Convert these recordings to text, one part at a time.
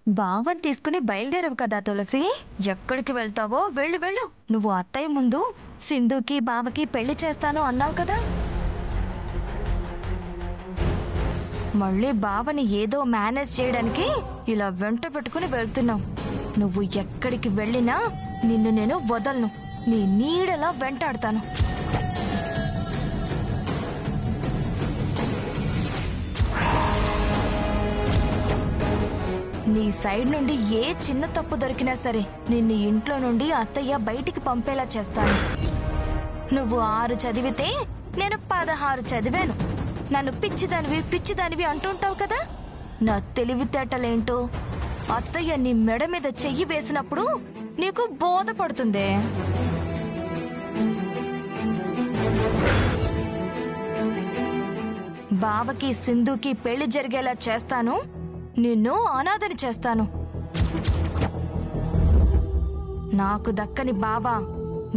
బావని తీసుకుని బయలుదేరవు కదా తులసి. ఎక్కడికి వెళ్తావో వెళ్ళు వెళ్ళు. నువ్వు అత్తయ్య ముందు సింధుకి బావకి పెళ్లి చేస్తాను అన్నావు కదా. మళ్ళీ బావని ఏదో మేనేజ్ చేయడానికి ఇలా వెంట పెట్టుకుని వెళ్తున్నావు. నువ్వు ఎక్కడికి వెళ్ళినా నిన్ను నేను వదలను. నీ నీడలా వెంటాడతాను. నీ సైడ్ నుండి ఏ చిన్న తప్పు దొరికినా సరే నిన్ను ఇంట్లో నుండి అత్తయ్య బయటికి పంపేలా చేస్తాను. నువ్వు 6 చదివితే నేను 16 చదివాను. నన్ను పిచ్చిదానివి అంటుంటావు కదా. నా తెలివితేటలేంటో అత్తయ్య నీ మెడ మీద చెయ్యి వేసినప్పుడు నీకు బోధపడుతుందే. బావకి సింధుకి పెళ్లి జరిగేలా చేస్తాను. నిన్ను అనాథని చేస్తాను. నాకు దక్కని బావా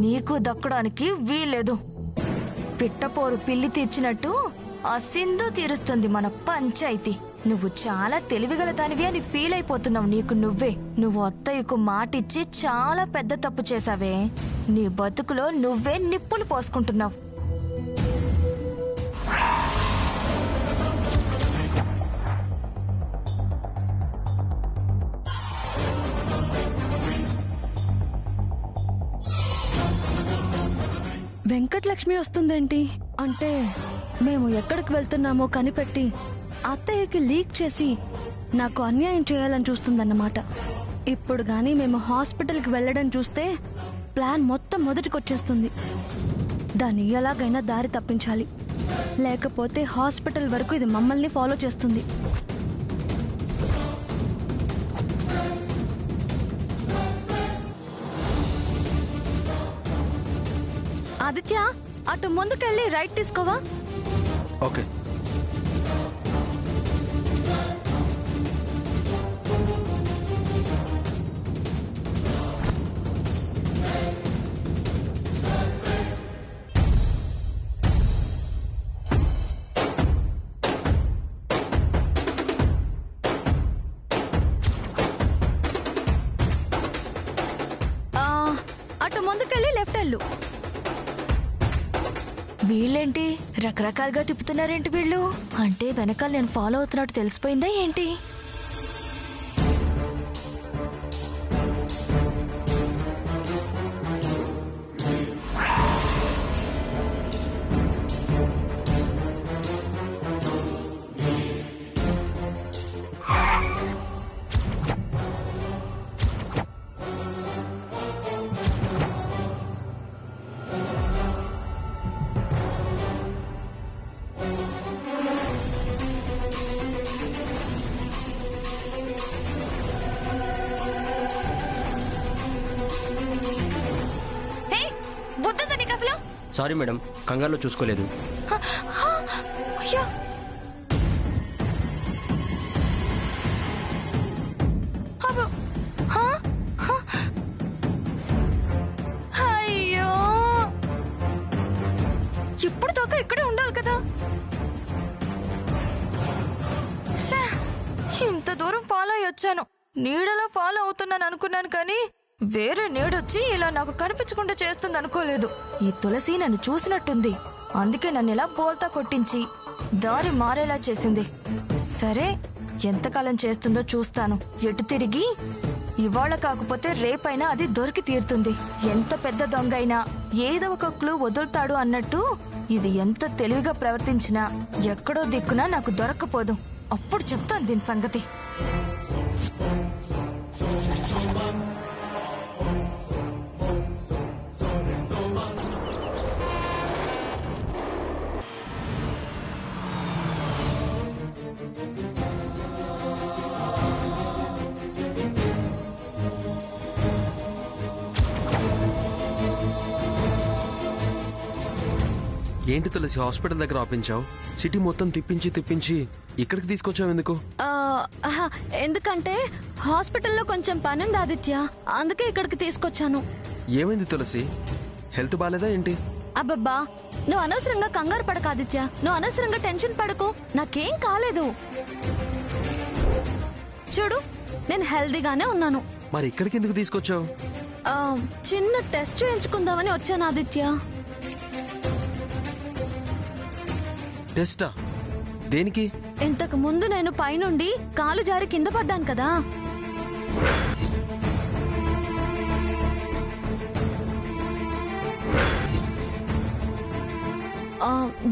నీకు దక్కడానికి వీల్లేదు. పిట్టపోరు పిల్లి తీర్చినట్టు ఆ సింధు తీరుస్తుంది మన పంచాయితీ. నువ్వు చాలా తెలివిగల దానివి అని ఫీల్ అయిపోతున్నావు. నీకు నువ్వే. నువ్వు అత్తయ్యకు మాటిచ్చి చాలా పెద్ద తప్పు చేశావే. నీ బతుకులో నువ్వే నిప్పులు పోసుకుంటున్నావు. వెంకటలక్ష్మి వస్తుందేంటి అంటే మేము ఎక్కడికి వెళ్తున్నామో కనిపెట్టి అత్తయ్యకి లీక్ చేసి నాకు అన్యాయం చేయాలని చూస్తుందన్నమాట. ఇప్పుడు గానీ మేము హాస్పిటల్కి వెళ్ళడం చూస్తే ప్లాన్ మొత్తం మొదటికొచ్చేస్తుంది. దాన్ని ఎలాగైనా దారి తప్పించాలి. లేకపోతే హాస్పిటల్ వరకు ఇది మమ్మల్ని ఫాలో చేస్తుంది. ఆదిత్య, అటు ముందుకెళ్ళి రైట్ తీసుకోవా? ఓకే. అటు ముందుకెళ్ళి లెఫ్ట్ వెళ్ళు. వీళ్ళేంటి రకరకాలుగా తిప్పుతున్నారేంటి వీళ్ళు? అంటే వెనకాల నేను ఫాలో అవుతున్నట్టు తెలిసిపోయిందా ఏంటి? సారీ మేడం, కంగారులో చూసుకోలేదు. అయ్యో, ఇప్పుడు దాకా ఇక్కడే ఉండాలి కదా. ఇంత దూరం ఫాలో అయ్యి వచ్చాను. నీడలో ఫాలో అవుతున్నాను అనుకున్నాను కానీ వేరే నీడొచ్చి ఇలా నాకు కనిపించకుండా చేస్తుంది అనుకోలేదు. ఈ తులసి నన్ను చూసినట్టుంది. అందుకే నన్ను ఇలా బోల్తా కొట్టించి దారి మారేలా చేసింది. సరే, ఎంతకాలం చేస్తుందో చూస్తాను. ఎటు తిరిగి ఇవాళ కాకపోతే రేపైనా అది దొరికి తీరుతుంది. ఎంత పెద్ద దొంగ అయినా ఏదో ఒక క్లూ వదులుతాడు అన్నట్టు ఇది ఎంత తెలివిగా ప్రవర్తించినా ఎక్కడో దిక్కునా నాకు దొరక్కపోదు. అప్పుడు చెప్తాను దీని సంగతి. ఏంటి తులసి, హాస్పిటల్ దగ్గర ఆపించావు? సిటీ మొత్తం తిప్పించి ఇక్కడికి తీసుకొచ్చావు ఎందుకు? ఎందుకంటే హాస్పిటల్లో కొంచెం పనుంది ఆదిత్య, అందుకే ఇక్కడికి తీసుకొచ్చాను. ఏమైంది తులసి? హెల్త్ బాలేదా ఏంటి? అబ్బబ్బా, నువ్వు అనవసరంగా కంగారు పడక ఆదిత్య. నువ్వు అనవసరంగా టెన్షన్ పడకు. నాకేం కాలేదు. చూడు, నేను హెల్దీగానే ఉన్నాను. మరి ఇక్కడికి ఎందుకు తీసుకొచ్చావు? ఆ, చిన్న టెస్ట్ చేయించుకుందామని వచ్చాను ఆదిత్య. టెస్టా? దేనికి? ఇంతకు ముందు నేను పైనుండి కాలు జారి కింద పడ్డాను కదా.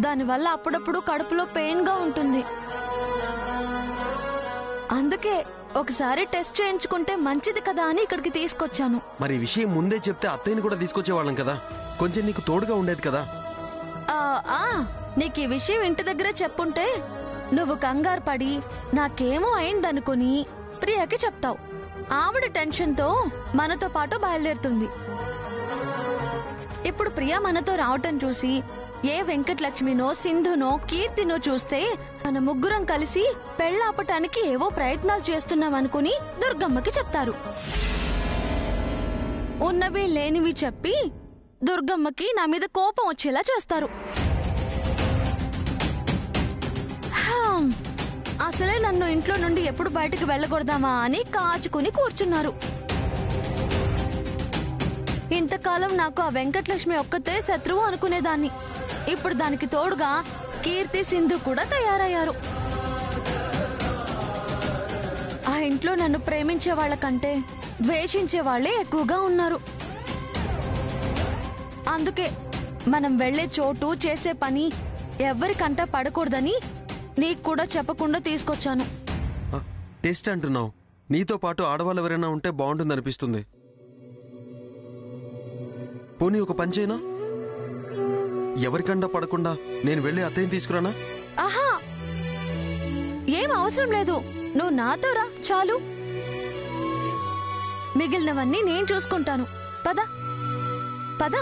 దానివల్ల అప్పుడప్పుడు కడుపులో పెయిన్ గా ఉంటుంది. అందుకే ఒకసారి టెస్ట్ చేయించుకుంటే మంచిది కదా అని ఇక్కడికి తీసుకొచ్చాను. మరి ఈ విషయం ముందే చెప్తే అత్తయ్యని కూడా తీసుకొచ్చేవాళ్ళం కదా, కొంచెం నీకు తోడుగా ఉండేది కదా. నీకు ఈ విషయం ఇంటి దగ్గరే చెప్పుంటే నువ్వు కంగారు పడి నాకేమో అయిందనుకుని ప్రియకి చెప్తావు. ఆవిడ టెన్షన్తో మనతో పాటు బయలుదేరుతుంది. ఇప్పుడు ప్రియ మనతో రావటం చూసి ఏ వెంకటలక్ష్మినో సింధునో కీర్తినో చూస్తే మన ముగ్గురం కలిసి పెళ్లాపటానికి ఏవో ప్రయత్నాలు చేస్తున్నామనుకుని దుర్గమ్మకి చెప్తారు. ఉన్నవి లేనివి చెప్పి దుర్గమ్మకి నా మీద కోపం వచ్చేలా చేస్తారు. అసలే నన్ను ఇంట్లో నుండి ఎప్పుడు బయటకు వెళ్ళకూడదామా అని కాచుకుని కూర్చున్నారు. ఇంతకాలం నాకు ఆ వెంకటలక్ష్మి ఒక్కతే శత్రువు అనుకునేదాన్ని. ఇప్పుడు దానికి తోడుగా కీర్తి సింధు కూడా తయారయ్యారు. ఆ ఇంట్లో నన్ను ప్రేమించే వాళ్ళకంటే ద్వేషించే వాళ్లే ఎక్కువగా ఉన్నారు. అందుకే మనం వెళ్లే చోటు చేసే పని ఎవరికంటా పడకూడదని నీకు కూడా చెప్పకుండా తీసుకొచ్చాను. టెస్ట్ అంటున్నావు, నీతో పాటు ఆడవాళ్ళు ఎవరైనా ఉంటే బాగుంటుందనిపిస్తుంది. పోనీ ఒక పని చేయనా? ఎవరికండా పడకుండా నేను వెళ్ళి అత్తయ్యని తీసుకురానా? ఆహా, ఏం అవసరం లేదు. నువ్వు నాతో రా చాలు. మిగిలినవన్నీ నేను చూసుకుంటాను. పద పద.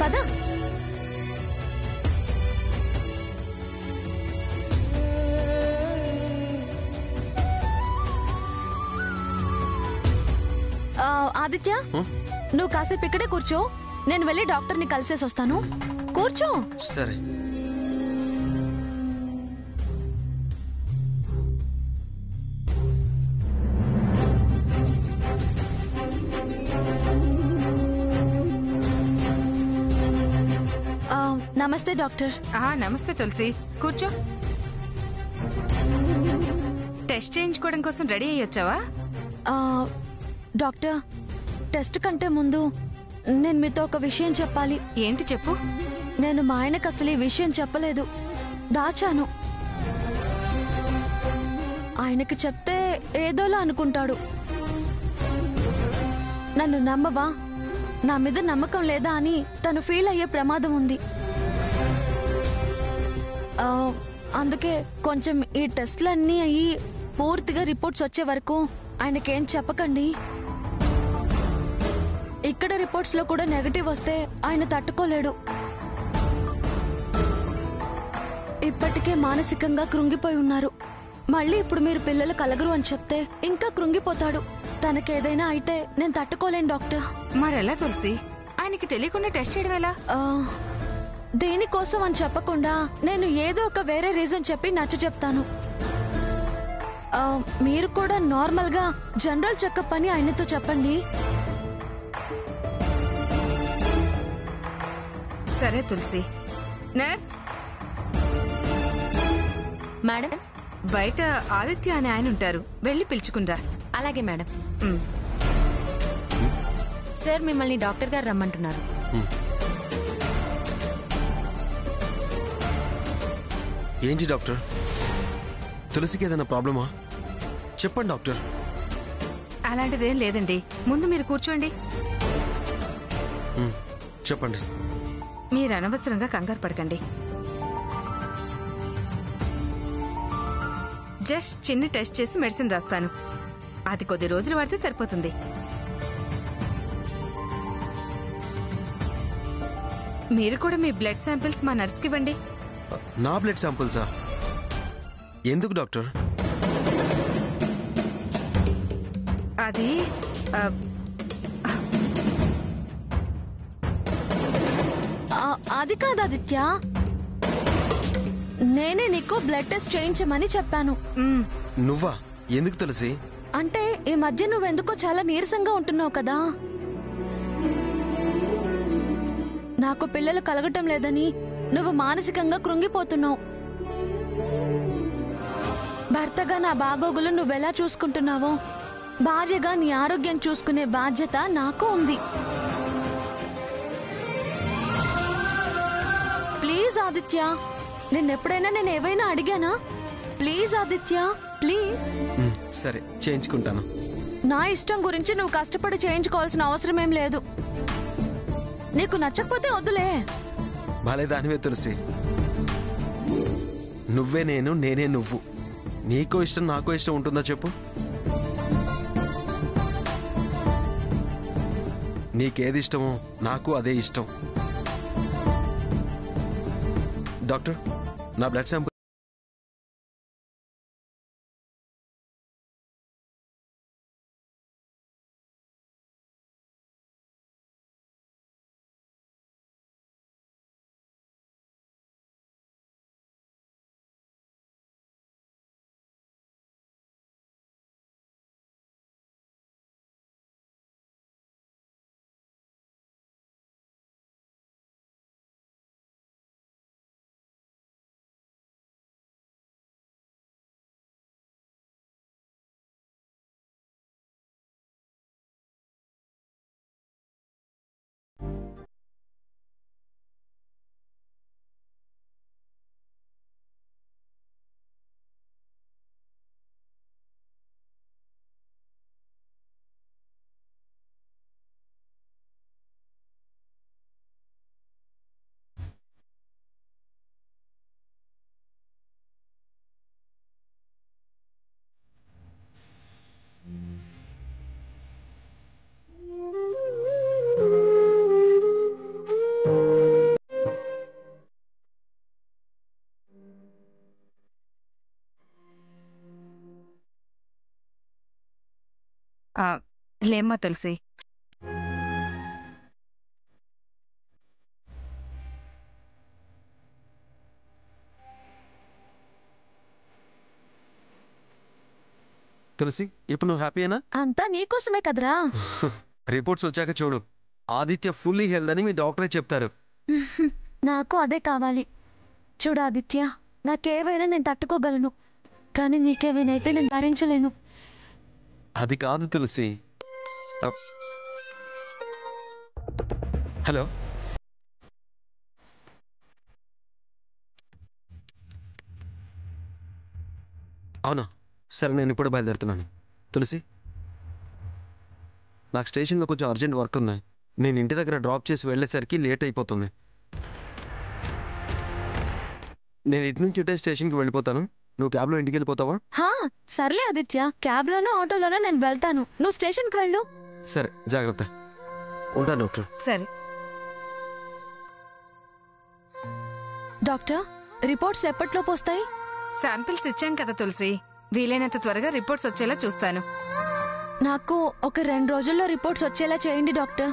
పద. ఆదిత్య, నువ్వు కాసేపు ఇక్కడే కూర్చో. నేను వెళ్ళి డాక్టర్ని కలిసేసి వస్తాను. కూర్చో. సరే. నమస్తే డాక్టర్. నమస్తే తులసి, కూర్చో. టెస్ట్ చేయించుకోవడం కోసం రెడీ అయ్యి వచ్చావా? డాక్టర్, టెస్ట్ కంటే ముందు నేను మీతో ఒక విషయం చెప్పాలి. ఏంటి చెప్పు. నేను మా ఆయనకు అసలు ఈ విషయం చెప్పలేదు, దాచాను. ఆయనకి చెప్తే ఏదోలా అనుకుంటాడు. నన్ను నమ్మవా? నా మీద నమ్మకం లేదా అని తను ఫీల్ అయ్యే ప్రమాదం ఉంది. అందుకే కొంచెం ఈ టెస్ట్లన్నీ అయ్యి పూర్తిగా రిపోర్ట్స్ వచ్చే వరకు ఆయనకేం చెప్పకండి. ఇక్కడ రిపోర్ట్స్ లో కూడా నెగటివ్ వస్తే ఆయన తట్టుకోలేడు. ఇప్పటికే మానసికంగా కృంగిపోయి ఉన్నారు. మళ్ళీ ఇప్పుడు మీరు పిల్లలు కలగరు అని చెప్తే ఇంకా కృంగిపోతాడు. తనకేదైనా అయితే నేను తట్టుకోలేను డాక్టర్. మరెలా తులసి? ఆయనకి తెలియకుండా టెస్ట్ చేయడం ఎలా? దేనికోసం అని చెప్పకుండా నేను ఏదో ఒక వేరే రీజన్ చెప్పి నచ్చ చెప్తాను. మీరు కూడా నార్మల్ గా జనరల్ చెకప్ అని ఆయనతో చెప్పండి. సరే తులసి. నర్స్ మేడం, బయట ఆదిత్య అనే ఆయన ఉంటారు, వెళ్ళి పిలుచుకునిరా. అలాగే మేడం. సార్, మిమ్మల్ని డాక్టర్ గారు రమ్మంటున్నారు. ఏంటి డాక్టర్? తులసికి ఏదైనా ప్రాబ్లమా? చెప్పండి డాక్టర్. అలాంటిదేం లేదండి, ముందు మీరు కూర్చోండి. చెప్పండి. మీరు అనవసరంగా కంగారు పడకండి. జస్ట్ చిన్న టెస్ట్ చేసి మెడిసిన్ రాస్తాను. అది కొద్ది రోజులు వాడితే సరిపోతుంది. మీరు కూడా మీ బ్లడ్ శాంపిల్స్ మా నర్స్కి ఇవ్వండి. నా బ్లడ్ శాంపిల్సా? ఎందుకు డాక్టర్? అది అది కాదు ఆదిత్య, నేనే నీకు బ్లడ్ టెస్ట్ చేయించమని చెప్పాను. నువ్వా? ఎందుకు తులసి? అంటే ఈ మధ్య నువ్వెందుకో చాలా నీరసంగా ఉంటున్నావు కదా. నాకు పిల్లలు కలగటం లేదని నువ్వు మానసికంగా కృంగిపోతున్నావు. భర్తగా నా బాగోగులు నువ్వెలా చూసుకుంటున్నావో భార్యగా నీ ఆరోగ్యం చూసుకునే బాధ్యత నాకు ఉంది. ప్లీజ్ ఆదిత్య, నిన్నెప్పుడైనా నేను ఏవైనా అడిగానా? Please Aditya, please. సరే, చేయించుకుంటాను. నా ఇష్టం గురించి నువ్వు కష్టపడి చేయించుకోవాల్సిన అవసరమేం లేదు. నీకు నచ్చకపోతే వద్దులే. భలే దానివే తులసి. నువ్వే నేను, నేనే నువ్వు. నీకో ఇష్టం నాకో ఇష్టం ఉంటుందా చెప్పు? నీకేది ఇష్టమో నాకు అదే ఇష్టం. డాక్టర్, నా బ్లడ్ శాంపుల్. లేమ్మా తులసి. తులసి, ఇప్పుడు నువ్వు హ్యాపీయేనా? అంతా నీకోసమే కదరా. రిపోర్ట్స్ వచ్చాక చూడు, ఆదిత్య ఫుల్లీ హెల్త్ అని మీ డాక్టరే చెప్తారు. నాకు అదే కావాలి. చూడు ఆదిత్య, నాకేవైనా నేను తట్టుకోగలను, కానీ నీకేవైనైతే నేను భరించలేను. అది కాదు తులసి. హలో, అవునా? సరే, నేను ఇప్పుడు బయలుదేరుతున్నాను. తులసి, నాకు స్టేషన్లో కొంచెం అర్జెంట్ వర్క్ ఉంది. నేను ఇంటి దగ్గర డ్రాప్ చేసి వెళ్ళేసరికి లేట్ అయిపోతుంది. నేను ఇటు నుంచి ఇటే స్టేషన్కి వెళ్ళిపోతాను. నువ్వు క్యాబ్లో ఇంటికి వెళ్ళిపోతావా? సర్లే ఆదిత్య, క్యాబ్లోనో ఆటోలోనో నేను వెళ్తాను. నువ్వు స్టేషన్కి వెళ్ళు. సరే, జాగ్రత్త. ఉంటాను డాక్టర్. సరే డాక్టర్, రిపోర్ట్స్ ఎప్పట్లోపు వస్తాయి? శాంపిల్స్ ఇచ్చాం కదా తులసి, వీలైనంత త్వరగా రిపోర్ట్స్ వచ్చేలా చూస్తాను. నాకు ఒక 2 రోజుల్లో రిపోర్ట్స్ వచ్చేలా చేయండి డాక్టర్.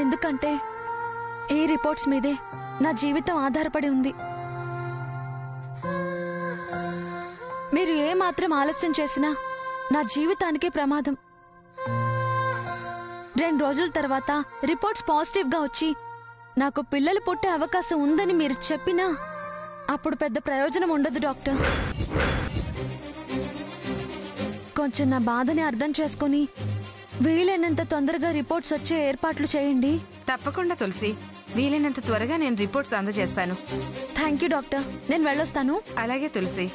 ఎందుకంటే ఈ రిపోర్ట్స్ మీదే నా జీవితం ఆధారపడి ఉంది. మీరు ఏ మాత్రం ఆలస్యం చేసినా నా జీవితానికి ప్రమాదం. 2 రోజుల తర్వాత రిపోర్ట్స్ పాజిటివ్గా వచ్చి నాకు పిల్లలు పుట్టే అవకాశం ఉందని మీరు చెప్పినా అప్పుడు పెద్ద ప్రయోజనం ఉండదు డాక్టర్. కొంచెం నా బాధని అర్థం చేసుకుని వీలైనంత తొందరగా రిపోర్ట్స్ వచ్చే ఏర్పాట్లు చేయండి. తప్పకుండా తులసి, వీలైనంత త్వరగా నేను రిపోర్ట్స్ అందజేస్తాను. థ్యాంక్ యూ డాక్టర్, నేను వెళ్ళొస్తాను. అలాగే తులసి.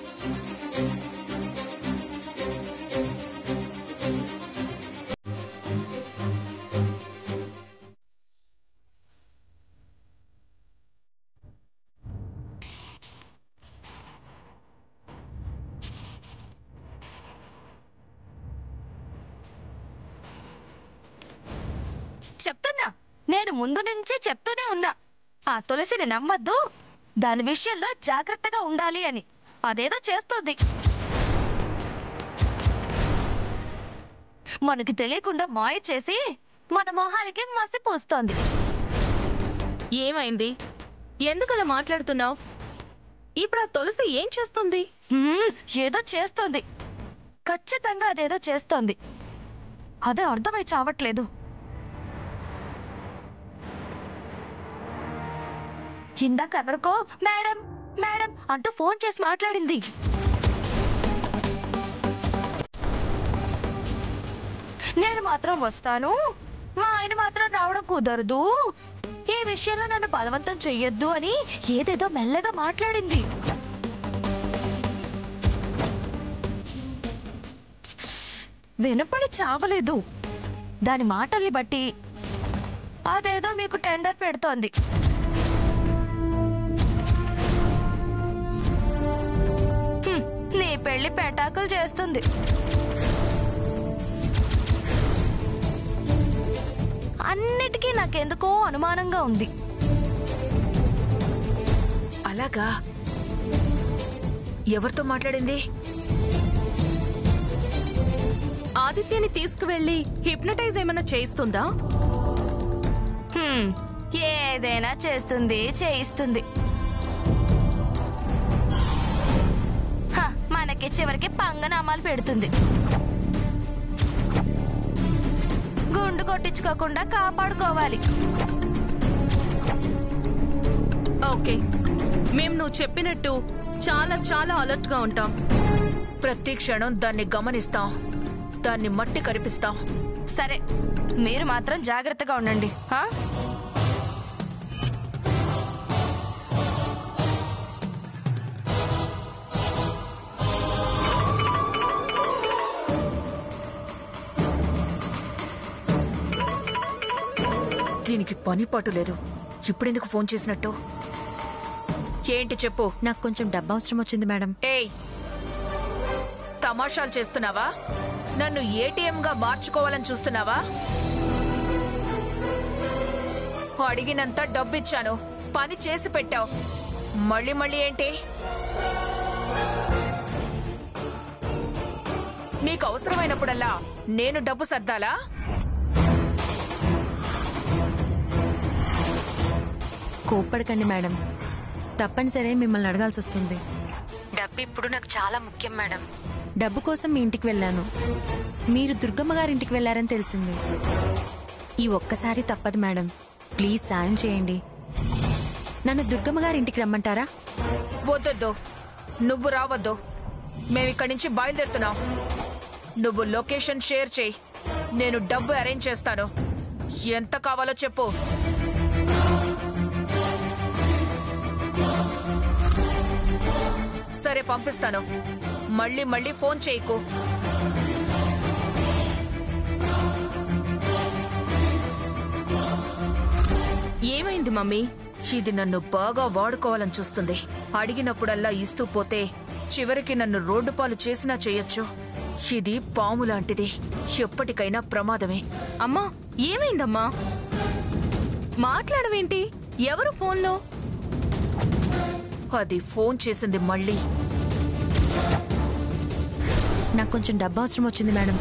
చెప్తున్నా, నేను ముందు నుంచే చెప్తూనే ఉన్నా, ఆ తులసిని నమ్మద్దు, దాని విషయంలో జాగ్రత్తగా ఉండాలి అని. అదేదో చేస్తుంది, మనకి తెలియకుండా మాయ చేసి మన మొహానికి మసి పూస్తోంది. ఏమైంది? ఎందుకలా మాట్లాడుతున్నావు? ఇప్పుడు ఆ తులసి ఏం చేస్తుంది? ఏదో చేస్తోంది. ఖచ్చితంగా అదేదో చేస్తోంది. అదే అర్థమై చావట్లేదు. ఇందాక ఎవరికో మేడం మేడం అంటూ ఫోన్ చేసి మాట్లాడింది. నేను మాత్రం వస్తాను, మా ఆయన మాత్రం రావడం కుదరదు, ఈ విషయంలో నన్ను బలవంతం చెయ్యొద్దు అని ఏదేదో మెల్లగా మాట్లాడింది. వినపడి చావలేదు. దాని మాటల్ని బట్టి అదేదో మీకు టెండర్ పెడుతోంది. నీ పెళ్లి పెటాకులు చేస్తుంది. అన్నిటికీ నాకెందుకో అనుమానంగా ఉంది. అలాగా? ఎవరితో మాట్లాడింది? ఆదిత్యని తీసుకువెళ్ళి హిప్నటైజ్ ఏమన్నా చేయిస్తుందా? ఏదైనా చేస్తుంది, చేయిస్తుంది. మనకి చివరికి పంగనామాలు పెడుతుంది. గుండు కొట్టించుకోకుండా కాపాడుకోవాలి. ఓకే, మేము నువ్వు చెప్పినట్టు చాలా చాలా అలర్ట్ గా ఉంటాం. ప్రతి క్షణం దాన్ని గమనిస్తాం, దాన్ని మట్టి కరిపిస్తాం. సరే, మీరు మాత్రం జాగ్రత్తగా ఉండండి. దీనికి పని పాటు లేదు. ఇప్పుడెందుకు ఫోన్ చేసినట్టు? ఏంటి చెప్పు. నాకు కొంచెం డబ్బు అవసరం వచ్చింది మేడం. ఏయ్, తమాషాలు చేస్తున్నావా? నన్ను ఏటీఎంగా మార్చుకోవాలని చూస్తున్నావా? అడిగినంత డబ్బిచ్చాను, పని చేసి పెట్టావు. మళ్ళీ మళ్ళీ ఏంటి? నీకు అవసరమైనప్పుడల్లా నేను డబ్బు సర్దాలా? కోప్పడకండి మేడం, తప్పనిసరి మిమ్మల్ని అడగాల్సి వస్తుంది. డబ్బు ఇప్పుడు నాకు చాలా ముఖ్యం మేడం. డబ్బు కోసం మీ ఇంటికి వెళ్ళాను. మీరు దుర్గమ్మ గారింటికి వెళ్ళారని తెలిసింది. ఈ ఒక్కసారి తప్పదు మేడం, ప్లీజ్ సాయం చేయండి. నన్ను దుర్గమ్మ గారింటికి రమ్మంటారా? వద్దొద్దు, నువ్వు రావద్దు. మేమిక్కడి నుంచి బయలుదేరుతున్నాం. నువ్వు లొకేషన్ షేర్ చేయి, నేను డబ్బు అరేంజ్ చేస్తాను. ఎంత కావాలో చెప్పు. సరే, పంపిస్తాను. మళ్ళీ మళ్ళీ ఫోన్ చేయకు. ఏమైంది మమ్మీ? ఇది నన్ను బాగా వాడుకోవాలని చూస్తుంది. అడిగినప్పుడల్లా ఇస్తూ పోతే చివరికి నన్ను రోడ్డు పాలు చేసినా చేయొచ్చు. ఇది పాము లాంటిది, ఎప్పటికైనా ప్రమాదమే. అమ్మా, ఏమైందమ్మా? మాట్లాడవేంటి? ఎవరు ఫోన్లో? అది ఫోన్ చేసింది మళ్ళీ. నాకు కొంచెం డబ్బు అవసరం వచ్చింది మేడం.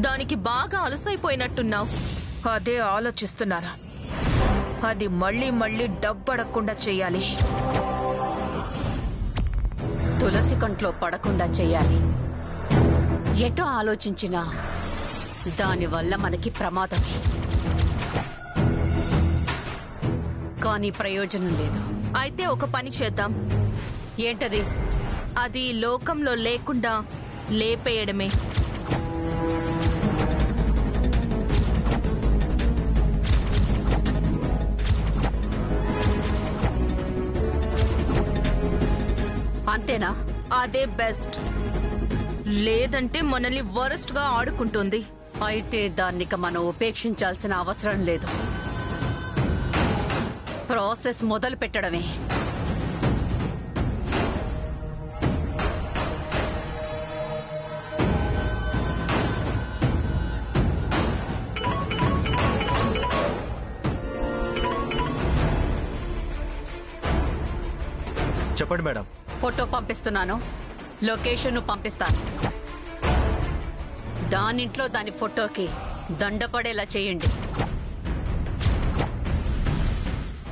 దానికి బాగా అలసైపోయినట్టున్నావు. అదే ఆలోచిస్తున్నాను. అది మళ్ళీ మళ్ళీ డబ్బు అడగకుండా చెయ్యాలి. తులసి కంట్లో పడకుండా చెయ్యాలి. ఎటో ఆలోచించినా దానివల్ల మనకి ప్రమాదమే. కానీ ప్రయోజనం లేదు. అయితే ఒక పని చేద్దాం. ఏంటది? అది లోకంలో లేకుండా లేపేయడమే. అంతేనా? అదే బెస్ట్. లేదంటే మనల్ని వరస్ట్ గా ఆడుకుంటుంది. అయితే దాన్నిక మనం ఉపేక్షించాల్సిన అవసరం లేదు. ప్రాసెస్ మొదలు పెట్టడమే. చెప్పండి మేడం. ఫోటో పంపిస్తున్నాను, లొకేషన్ పంపిస్తాను. దానింట్లో దాని ఫోటోకి దండపడేలా చేయండి.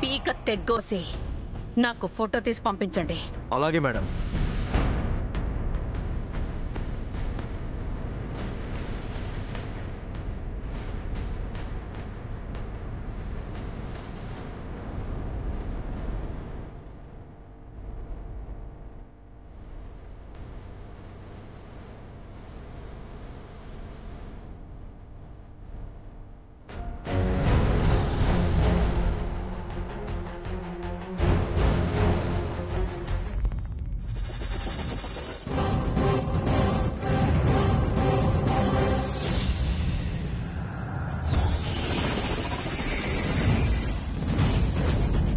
పీక తెగ్గోసి నాకు ఫోటో తీసి పంపించండి. అలాగే మేడం.